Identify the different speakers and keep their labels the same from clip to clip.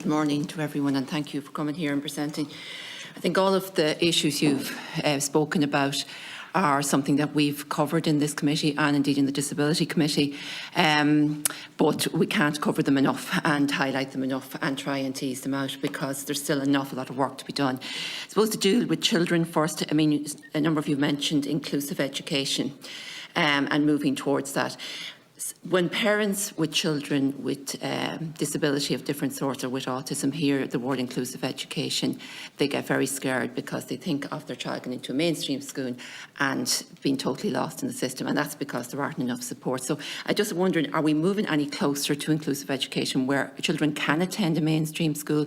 Speaker 1: Good morning to everyone, and thank you for coming here and presenting. I think all of the issues you've spoken about are something that we've covered in this committee and indeed in the Disability Committee, but we can't cover them enough and highlight them enough and try and tease them out because there's still an awful lot of work to be done. I suppose to deal with children first, I mean, a number of you mentioned inclusive education and moving towards that. When parents with children with disability of different sorts or with autism hear the word inclusive education, they get very scared because they think of their child going into a mainstream school and being totally lost in the system, and that's because there aren't enough support. So I just wondering, are we moving any closer to inclusive education where children can attend a mainstream school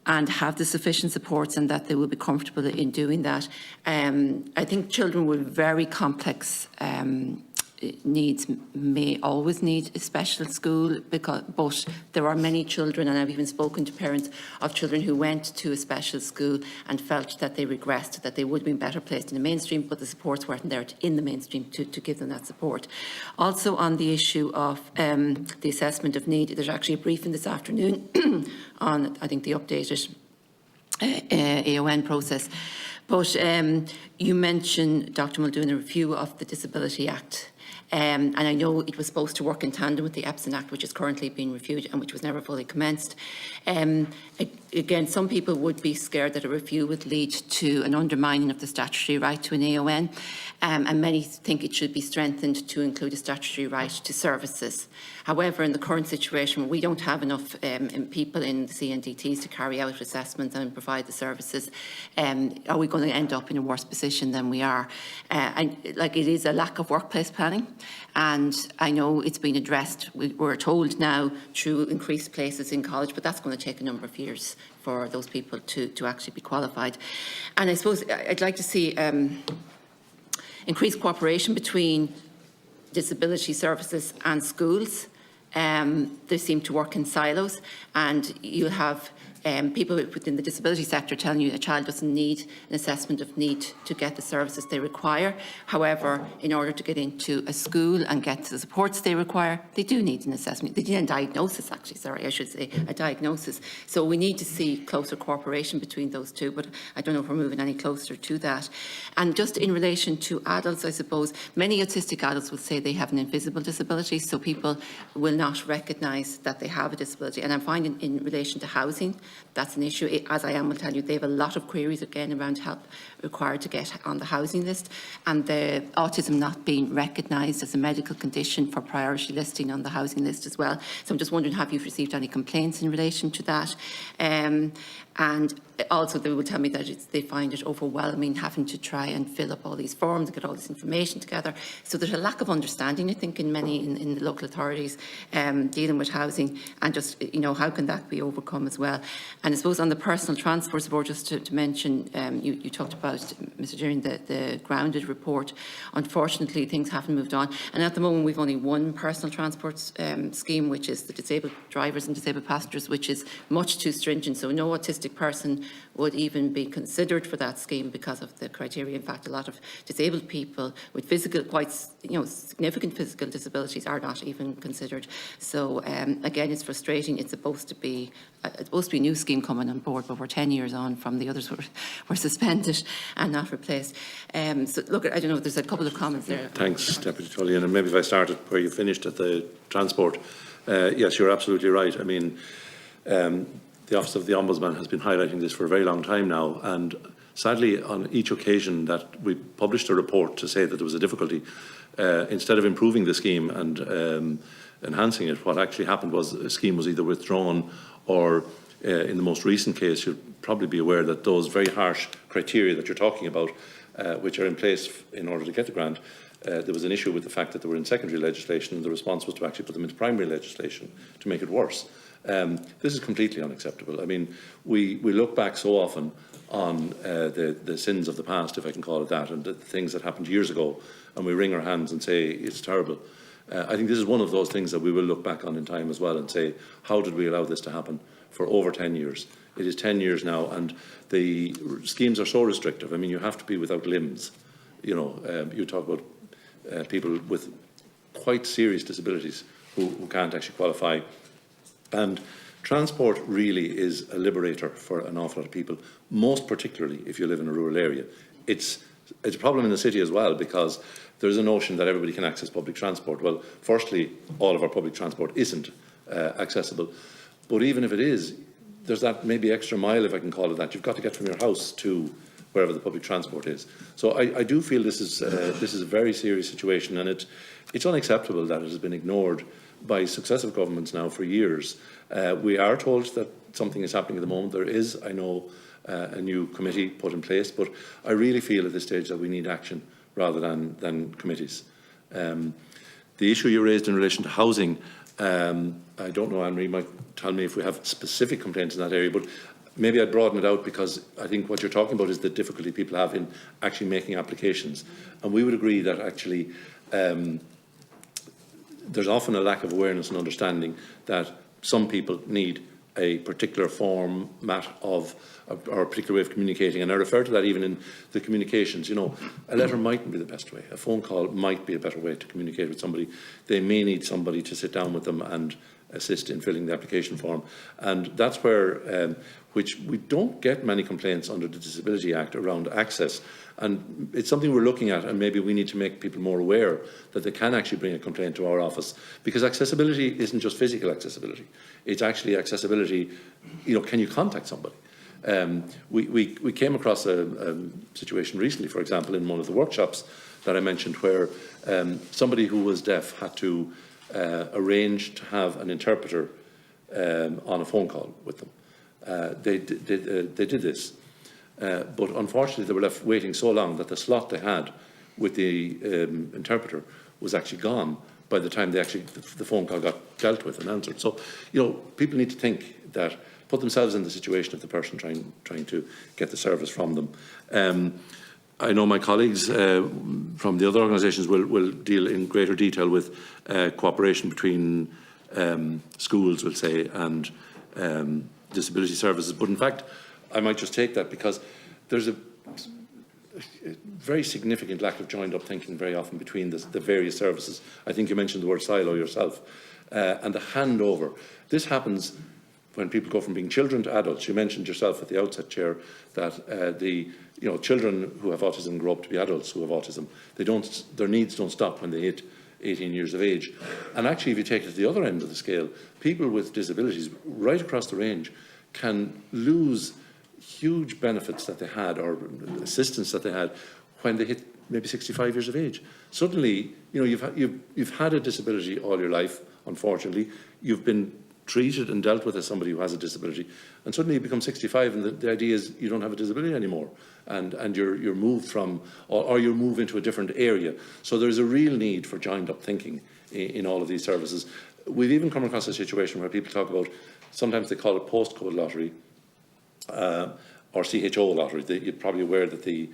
Speaker 1: and have the sufficient supports and that they will be comfortable in doing that? I think children with very complex needs may always need a special school, but there are many children, and I've even spoken to parents of children who went to a special school and felt that they regressed, that they would have been better placed in the mainstream, but the supports weren't there in the mainstream to give them that support. Also on the issue of the assessment of need, there's actually a briefing this afternoon on, I think, the updated AON process. But you mentioned, Dr. Muldoon, a review of the Disability Act. And I know it was supposed to work in tandem with the EPSIN Act, which is currently being reviewed and which was never fully commenced. Again, some people would be scared that a review would lead to an undermining of the statutory right to an AON, and many think it should be strengthened to include a statutory right to services. However, in the current situation, we don't have enough people in the CNDTs to carry out assessments and provide the services. Are we going to end up in a worse position than we are? And like, it is a lack of workplace planning, and I know it's been addressed, we're told now, through increased places in college, but that's going to take a number of years for those people to actually be qualified. And I suppose I'd like to see increased cooperation between disability services and schools. They seem to work in silos, and you'll have people within the disability sector telling you a child doesn't need an assessment of need to get the services they require. However, in order to get into a school and get the supports they require, they do need an assessment. They need a diagnosis, actually, sorry, I should say, a diagnosis. So we need to see closer cooperation between those two, but I don't know if we're moving any closer to that. And just in relation to adults, I suppose, many autistic adults will say they have an invisible disability, so people will not recognise that they have a disability. And I'm finding in relation to housing, that's an issue. As I will tell you, they have a lot of queries again around help required to get on the housing list, and the autism not being recognised as a medical condition for priority listing on the housing list as well. So I'm just wondering, have you received any complaints in relation to that? And also they will tell me that they find it overwhelming having to try and fill up all these forms and get all this information together. So there's a lack of understanding, I think, in many in the local authorities dealing with housing, and just, you know, how can that be overcome as well? And I suppose on the personal transport board, just to mention, you talked about, Mr. Deering, the grounded report. Unfortunately, things haven't moved on, and at the moment we've only one personal transport scheme, which is the disabled drivers and disabled passengers, which is much too stringent. So no autistic person would even be considered for that scheme because of the criteria. In fact, a lot of disabled people with physical, quite significant physical disabilities are not even considered. So again, it's frustrating. It's supposed to be a new scheme coming on board, but we're 10 years on from the others were suspended and not replaced. So look, I don't know, there's a couple of comments there.
Speaker 2: Thanks, Deputy Tullian. And maybe if I started where you finished at the transport, yes, you're absolutely right. I mean, the Office of the Ombudsman has been highlighting this for a very long time now, and sadly on each occasion that we published a report to say that there was a difficulty, instead of improving the scheme and enhancing it, what actually happened was a scheme was either withdrawn or, in the most recent case, you'll probably be aware that those very harsh criteria that you're talking about, which are in place in order to get the grant, there was an issue with the fact that they were in secondary legislation, and the response was to actually put them into primary legislation to make it worse. This is completely unacceptable. I mean, we look back so often on the sins of the past, if I can call it that, and the things that happened years ago, and we wring our hands and say it's terrible. I think this is one of those things that we will look back on in time as well and say, how did we allow this to happen for over 10 years? It is 10 years now, and the schemes are so restrictive. I mean, you have to be without limbs. You know, you talk about people with quite serious disabilities who can't actually qualify. And Transport really is a liberator for an awful lot of people, most particularly if you live in a rural area. It's a problem in the city as well, because there's a notion that everybody can access public transport. Well, firstly, all of our public transport isn't accessible, but even if it is, there's that maybe extra mile, if I can call it that. You've got to get from your house to wherever the public transport is. So I do feel this is a very serious situation, and it's unacceptable that it has been ignored by successive governments now for years. We are told that something is happening at the moment. There is, I know, a new committee put in place, but I really feel at this stage that we need action rather than committees. The issue you raised in relation to housing, I don't know, Anne-Marie might tell me if we have specific complaints in that area, but maybe I'd broaden it out, because I think what you're talking about is the difficulty people have in actually making applications. And we would agree that actually there's often a lack of awareness and understanding that some people need a particular format of or a particular way of communicating, and I refer to that even in the communications. You know, a letter mightn't be the best way. A phone call might be a better way to communicate with somebody. They may need somebody to sit down with them and assist in filling the application form, and that's where which we don't get many complaints under the Disability Act around access, and it's something we're looking at, and maybe we need to make people more aware that they can actually bring a complaint to our office, because accessibility isn't just physical accessibility. It's actually accessibility, you know, can you contact somebody? We came across a situation recently, for example, in one of the workshops that I mentioned, where somebody who was deaf had to arrange to have an interpreter on a phone call with them. They did this, but unfortunately they were left waiting so long that the slot they had with the interpreter was actually gone by the time the phone call got dealt with and answered. So, you know, people need to think that, put themselves in the situation of the person trying to get the service from them. I know my colleagues from the other organisations will deal in greater detail with cooperation between schools, we'll say, and disability services. But in fact, I might just take that, because there's a very significant lack of joined-up thinking very often between the various services. I think you mentioned the word silo yourself, and the handover. This happens when people go from being children to adults. You mentioned yourself at the outset, Chair, that children who have autism grow up to be adults who have autism. Their needs don't stop when they hit 18 years of age. And actually, if you take it to the other end of the scale, people with disabilities right across the range can lose huge benefits that they had, or assistance that they had, when they hit maybe 65 years of age. Suddenly, you know, you've had a disability all your life, unfortunately. You've been treated and dealt with as somebody who has a disability, and suddenly you become 65, and the idea is you don't have a disability anymore, and you're moved from, or you move into a different area. So there's a real need for joined-up thinking in all of these services. We've even come across a situation where people talk about, sometimes they call it postcode lottery, or CHO lottery. You're probably aware that the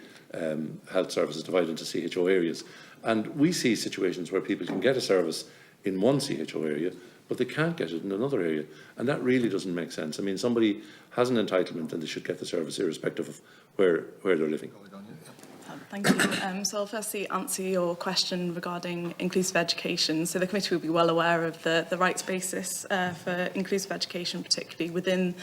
Speaker 2: health service is divided into CHO areas, and we see situations where people can get a service in one CHO area, but they can't get it in another area, and that really doesn't make sense. I mean, somebody has an entitlement and they should get the service irrespective of where they're living.
Speaker 3: Thank you. So I'll firstly answer your question regarding inclusive education. So the committee will be well aware of the rights basis for inclusive education, particularly within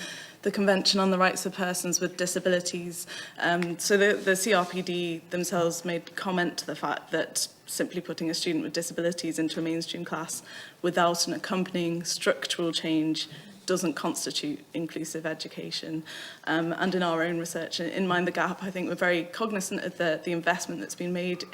Speaker 3: the Convention on the Rights of Persons with Disabilities. So the CRPD themselves made comment to the fact that simply putting a student with disabilities into a mainstream class without an accompanying structural change doesn't constitute inclusive education. And in our own research, in Mind the Gap, I think we're very cognizant of the investment that's been made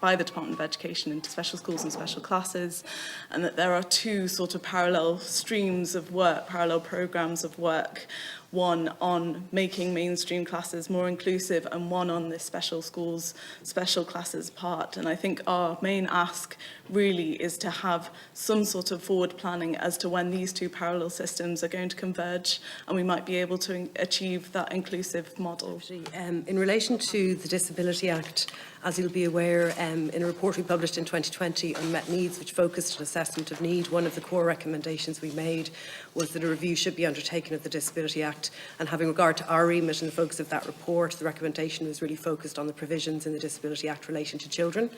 Speaker 3: by the Department of Education into special schools and special classes, and that there are two sort of parallel streams of work, parallel programmes of work, one on making mainstream classes more inclusive and one on this special schools, special classes part. And I think our main ask really is to have some sort of forward planning as to when these two parallel systems are going to converge and we might be able to achieve that inclusive model.
Speaker 4: In relation to the Disability Act, as you'll be aware, in a report we published in 2020, Unmet Needs, which focused on assessment of need, one of the core recommendations we made was that a review should be undertaken of the Disability Act. And having regard to our remit and the focus of that report, the recommendation was really focused on the provisions in the Disability Act relating to children.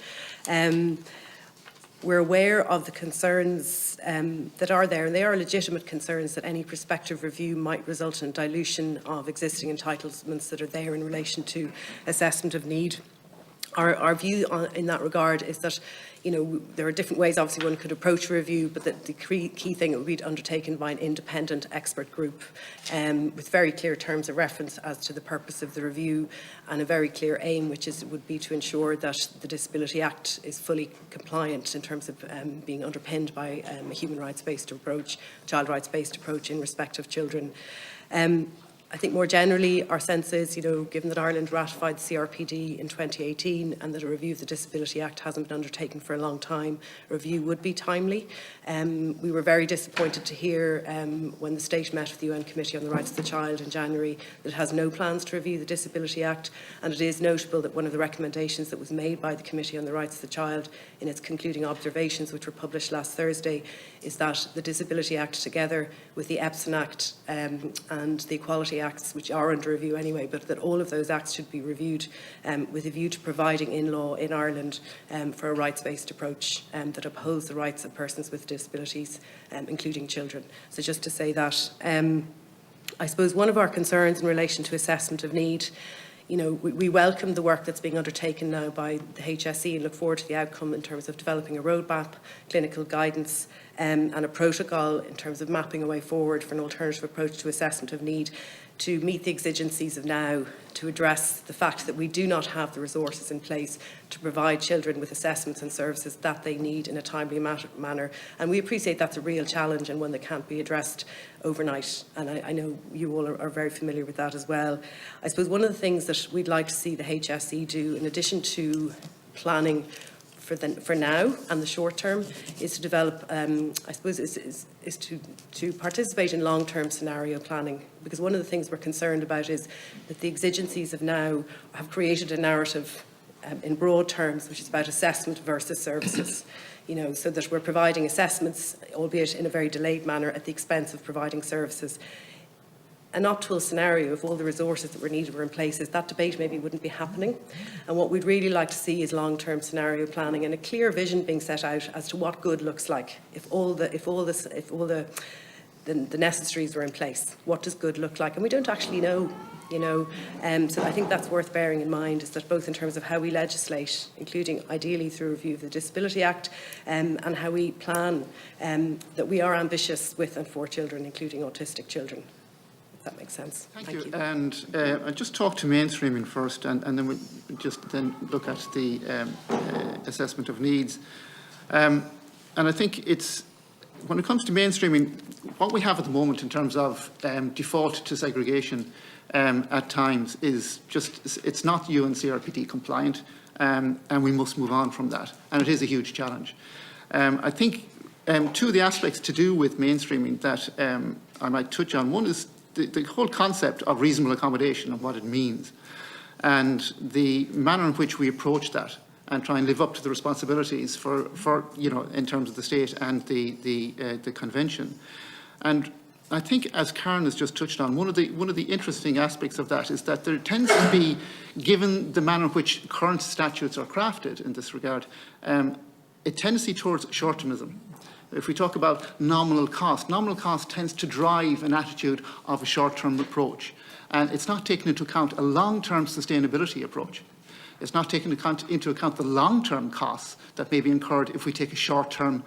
Speaker 4: we're aware of the concerns that are there, and they are legitimate concerns that any prospective review might result in dilution of existing entitlements that are there in relation to assessment of need. Our view in that regard is that, you know, there are different ways, obviously, one could approach a review, but that the key thing, it would be undertaken by an independent expert group with very clear terms of reference as to the purpose of the review and a very clear aim, which would be to ensure that the Disability Act is fully compliant in terms of being underpinned by a human rights-based approach, child rights-based approach in respect of children. I think more generally, our sense is, you know, given that Ireland ratified the CRPD in 2018 and that a review of the Disability Act hasn't been undertaken for a long time, a review would be timely. We were very disappointed to hear when the state met with the UN Committee on the Rights of the Child in January that it has no plans to review the Disability Act, and it is notable that one of the recommendations that was made by the Committee on the Rights of the Child in its concluding observations, which were published last Thursday, is that the Disability Act, together with the EPSAN Act and the Equality Acts, which are under review anyway, but that all of those acts should be reviewed with a view to providing in law in Ireland for a rights-based approach that upholds the rights of persons with disabilities, including children. So just to say that, I suppose one of our concerns in relation to assessment of need, you know, we welcome the work that's being undertaken now by the HSE and look forward to the outcome in terms of developing a roadmap, clinical guidance and a protocol in terms of mapping a way forward for an alternative approach to assessment of need to meet the exigencies of now, to address the fact that we do not have the resources in place to provide children with assessments and services that they need in a timely manner. And we appreciate that's a real challenge and one that can't be addressed overnight. And I know you all are very familiar with that as well. I suppose one of the things that we'd like to see the HSE do, in addition to planning for now and the short term, is to develop, I suppose, is to participate in long-term scenario planning. Because one of the things we're concerned about is that the exigencies of now have created a narrative in broad terms, which is about assessment versus services. You know, so that we're providing assessments, albeit in a very delayed manner, at the expense of providing services. An optimal scenario, if all the resources that were needed were in place, is that debate maybe wouldn't be happening. And what we'd really like to see is long-term scenario planning and a clear vision being set out as to what good looks like. If all the necessaries were in place, what does good look like? And we don't actually know, you know. So I think that's worth bearing in mind, is that both in terms of how we legislate, including ideally through a review of the Disability Act, and how we plan, that we are ambitious with and for children, including autistic children. That makes sense.
Speaker 5: Thank you. And I'll just talk to mainstreaming first, and then we'll just look at the assessment of needs. And I think it's, when it comes to mainstreaming, what we have at the moment in terms of default to segregation at times is just, it's not UN CRPD compliant, and we must move on from that. And it is a huge challenge. I think two of the aspects to do with mainstreaming that I might touch on, one is the whole concept of reasonable accommodation and what it means, and the manner in which we approach that and try and live up to the responsibilities for you know, in terms of the state and the convention. And I think, as Karen has just touched on, one of the interesting aspects of that is that there tends to be, given the manner in which current statutes are crafted in this regard, a tendency towards short-termism. If we talk about nominal cost tends to drive an attitude of a short-term approach. And it's not taking into account a long-term sustainability approach. It's not taking into account the long-term costs that may be incurred if we take a short-term,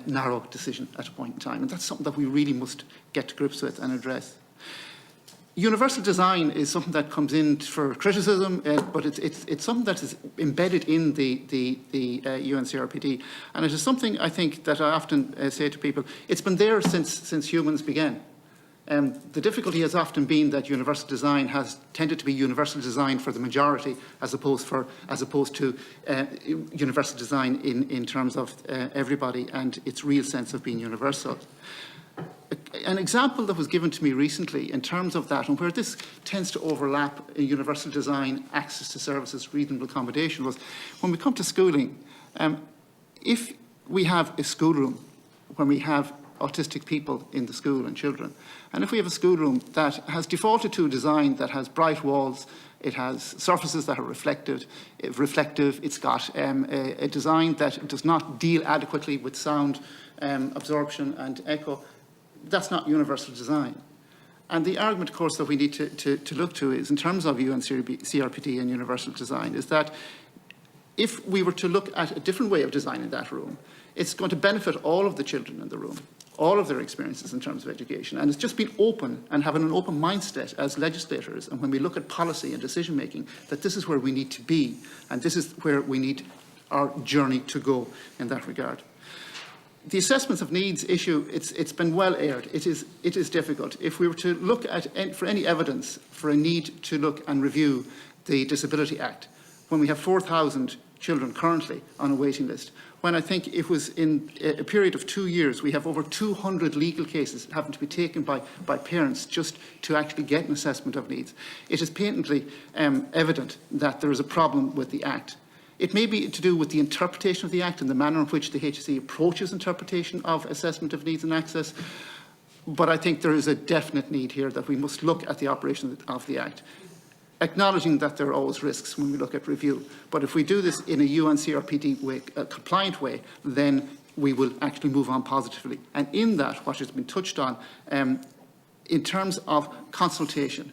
Speaker 5: narrow decision at a point in time. And that's something that we really must get to grips with and address. Universal design is something that comes in for criticism, but it's something that is embedded in the UN CRPD, and it is something I think that I often say to people. It's been there since humans began. The difficulty has often been that universal design has tended to be universal design for the majority, as opposed to universal design in terms of everybody and its real sense of being universal. An example that was given to me recently in terms of that, and where this tends to overlap in universal design, access to services, reasonable accommodation, was when we come to schooling. If we have a schoolroom when we have autistic people in the school and children. And if we have a schoolroom that has defaulted to a design that has bright walls, it has surfaces that are reflective, it's got a design that does not deal adequately with sound absorption and echo, that's not universal design. And the argument, of course, that we need to look to is, in terms of CRPD and universal design, is that if we were to look at a different way of designing that room, it's going to benefit all of the children in the room, all of their experiences in terms of education. And it's just being open and having an open mindset as legislators, and when we look at policy and decision making, that this is where we need to be, and this is where we need our journey to go in that regard. The assessments of needs issue, it's been well aired. It is difficult. If we were to look at, for any evidence for a need to look and review the Disability Act, when we have 4,000 children currently on a waiting list, when I think it was in a period of 2 years, we have over 200 legal cases having to be taken by parents just to actually get an assessment of needs. It is patently evident that there is a problem with the Act. It may be to do with the interpretation of the Act and the manner in which the HSE approaches interpretation of assessment of needs and access, but I think there is a definite need here that we must look at the operation of the Act, acknowledging that there are always risks when we look at review. But if we do this in a UNCRPD way, a compliant way, then we will actually move on positively. And in that, what has been touched on, in terms of consultation,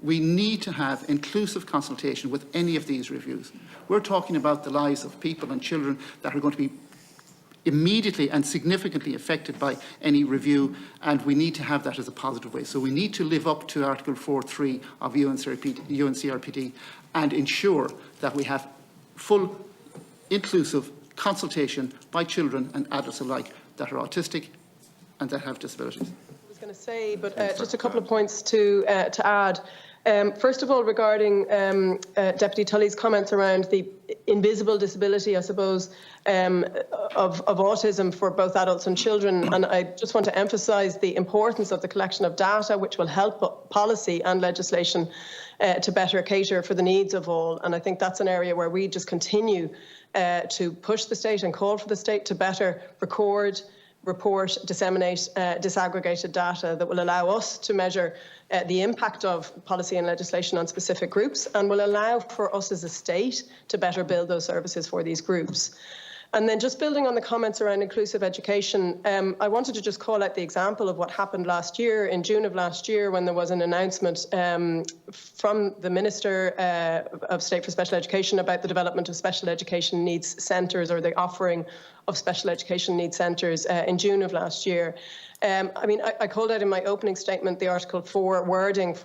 Speaker 5: we need to have inclusive consultation with any of these reviews. We're talking about the lives of people and children that are going to be immediately and significantly affected by any review, and we need to have that as a positive way. So we need to live up to Article 4.3 of UNCRPD and ensure that we have full, inclusive consultation by children and adults alike that are autistic and that have disabilities.
Speaker 6: I was going to say, but just a couple of points to add. First of all, regarding Deputy Tully's comments around the invisible disability, I suppose, of autism for both adults and children, and I just want to emphasise the importance of the collection of data, which will help policy and legislation to better cater for the needs of all. And I think that's an area where we just continue to push the state and call for the state to better record, report, disseminate disaggregated data that will allow us to measure the impact of policy and legislation on specific groups, and will allow for us as a state to better build those services for these groups. And then just building on the comments around inclusive education, I wanted to just call out the example of what happened last year, in June of last year, when there was an announcement from the Minister of State for Special Education about the development of special education needs centres, or the offering of special education needs centres in June of last year. I called out in my opening statement the Article 4 wording of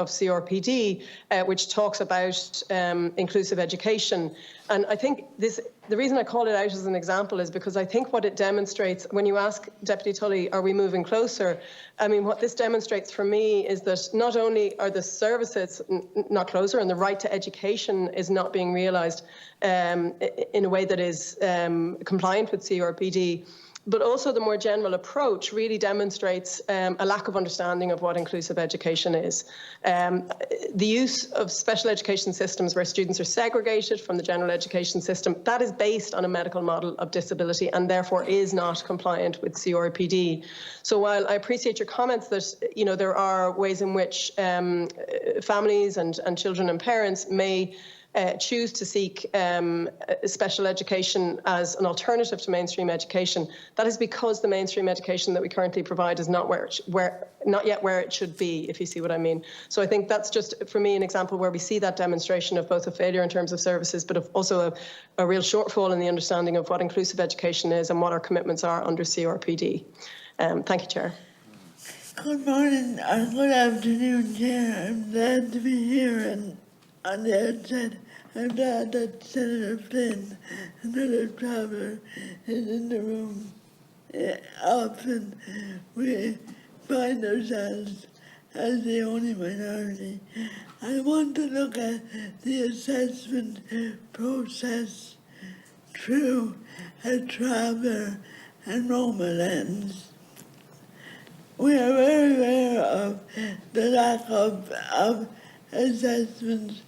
Speaker 6: CRPD, which talks about inclusive education. And I think the reason I call it out as an example is because I think what it demonstrates, when you ask Deputy Tully, are we moving closer? What this demonstrates for me is that not only are the services not closer, and the right to education is not being realised in a way that is compliant with CRPD, but also the more general approach really demonstrates a lack of understanding of what inclusive education is. The use of special education systems where students are segregated from the general education system, that is based on a medical model of disability and therefore is not compliant with CRPD. So while I appreciate your comments that there are ways in which families and children and parents may choose to seek special education as an alternative to mainstream education, that is because the mainstream education that we currently provide is not not yet where it should be, if you see what I mean. So I think that's just, for me, an example where we see that demonstration of both a failure in terms of services, but of also a real shortfall in the understanding of what inclusive education is and what our commitments are under CRPD. Thank you, Chair.
Speaker 7: Good morning or good afternoon, Chair. I'm glad to be here, and on the outset, I'm glad that Senator Flynn, another traveller, is in the room. Often we find ourselves as the only minority. I want to look at the assessment process through a traveller and Roma lens. We are very aware of the lack of assessments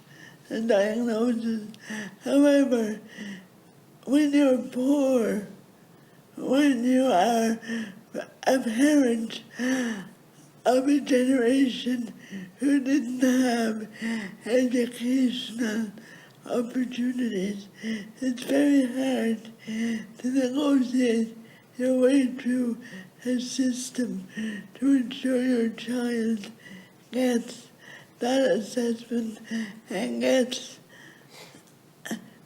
Speaker 7: and diagnosis. However, when you're poor, when you are a parent of a generation who didn't have educational opportunities. It's very hard to negotiate your way through a system to ensure your child gets that assessment and gets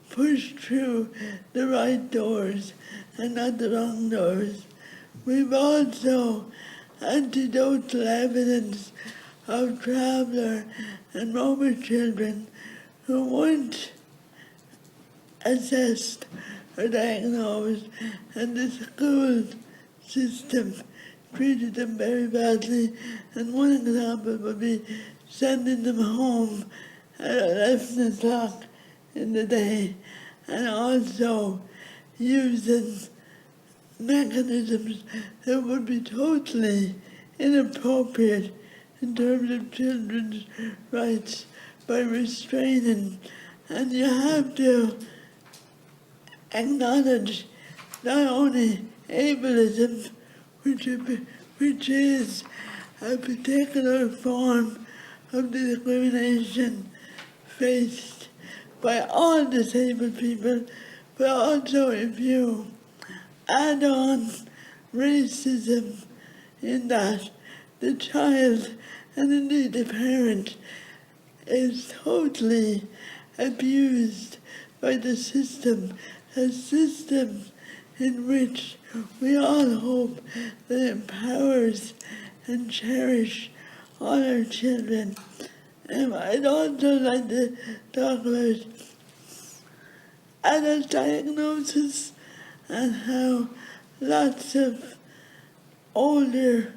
Speaker 7: pushed through the right doors and not the wrong doors. We've also anecdotal evidence of traveller and Roma children who weren't assessed or diagnosed, and the school system treated them very badly. And one example would be sending them home at 11 o'clock in the day, and also using mechanisms that would be totally inappropriate in terms of children's rights by restraining. And you have to acknowledge not only ableism, which is a particular form of discrimination faced by all disabled people, but also if you add on racism in that the child and indeed the parent is totally abused by the system, a system in which we all hope that empowers and cherish all our children. I'd also like to talk about adult diagnosis and how lots of older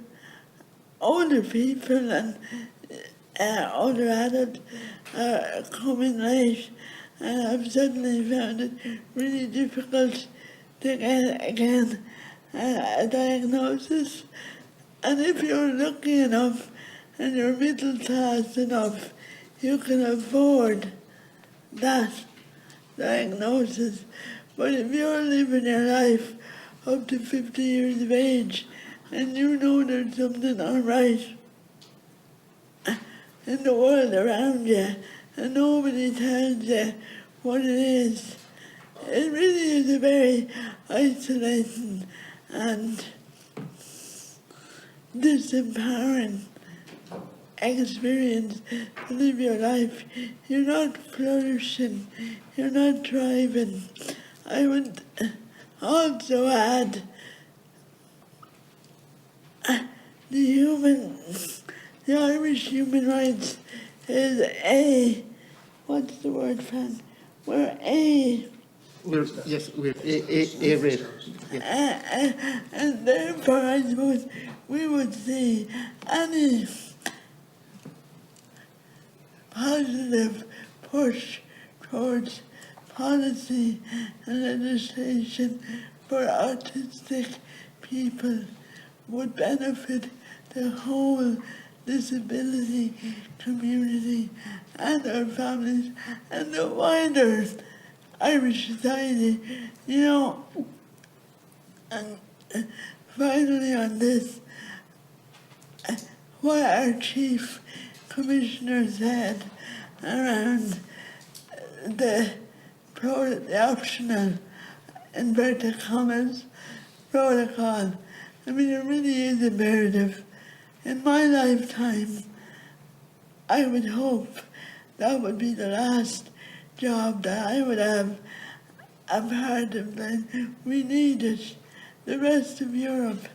Speaker 7: people and older adults are coming late, and I've suddenly found it really difficult to get again a diagnosis. And if you're lucky enough and you're middle class enough, you can afford that diagnosis. But if you're living your life up to 50 years of age and you know there's something not right in the world around you and nobody tells you what it is, it really is a very isolating and disempowering experience to live your life. You're not flourishing, you're not thriving. I would also add the Irish human rights is what's the word, Fran? We're
Speaker 5: we're A-rated. Yeah.
Speaker 7: and therefore I suppose we would see any positive push towards policy and legislation for autistic people would benefit the whole disability community and our families and the wider Irish society, you know. And finally on this, what our chief commissioner said around the optional, inverted commas, protocol. I mean, it really is imperative. In my lifetime, I would hope that would be the last job that I would have a part of. That we need it. The rest of Europe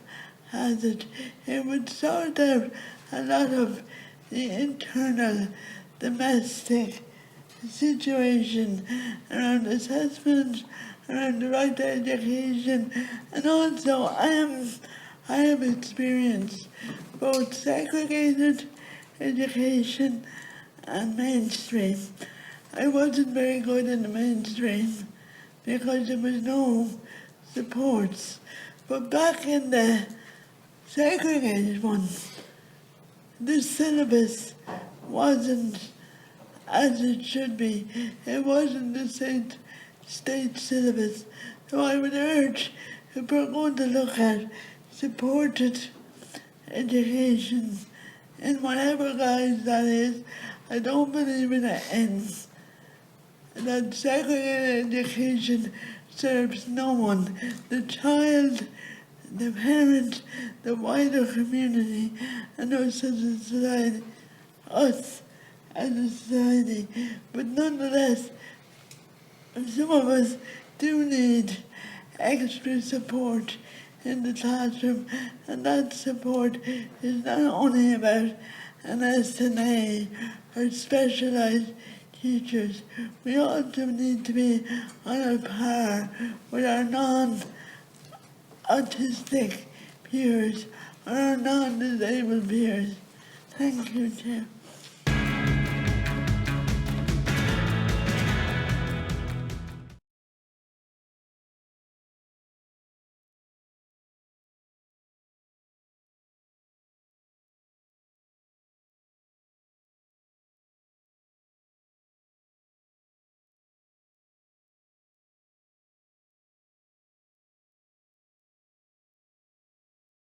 Speaker 7: has it. It would sort out a lot of the internal domestic situation around assessment, around the right to education, and also I have experienced both segregated education and mainstream. I wasn't very good in the mainstream because there was no supports, but back in the segregated one, the syllabus wasn't as it should be. It wasn't the state syllabus. So I would urge, if we're going to look at supported education in whatever guise that is. I don't believe in it ends. That segregated education serves no one. The child, the parent, the wider community, and us as a society. Us as a society. But nonetheless, some of us do need extra support in the classroom, and that support is not only about an SNA or specialised teachers. We also need to be on a par with our non-autistic peers or our non-disabled peers. Thank you, Chair.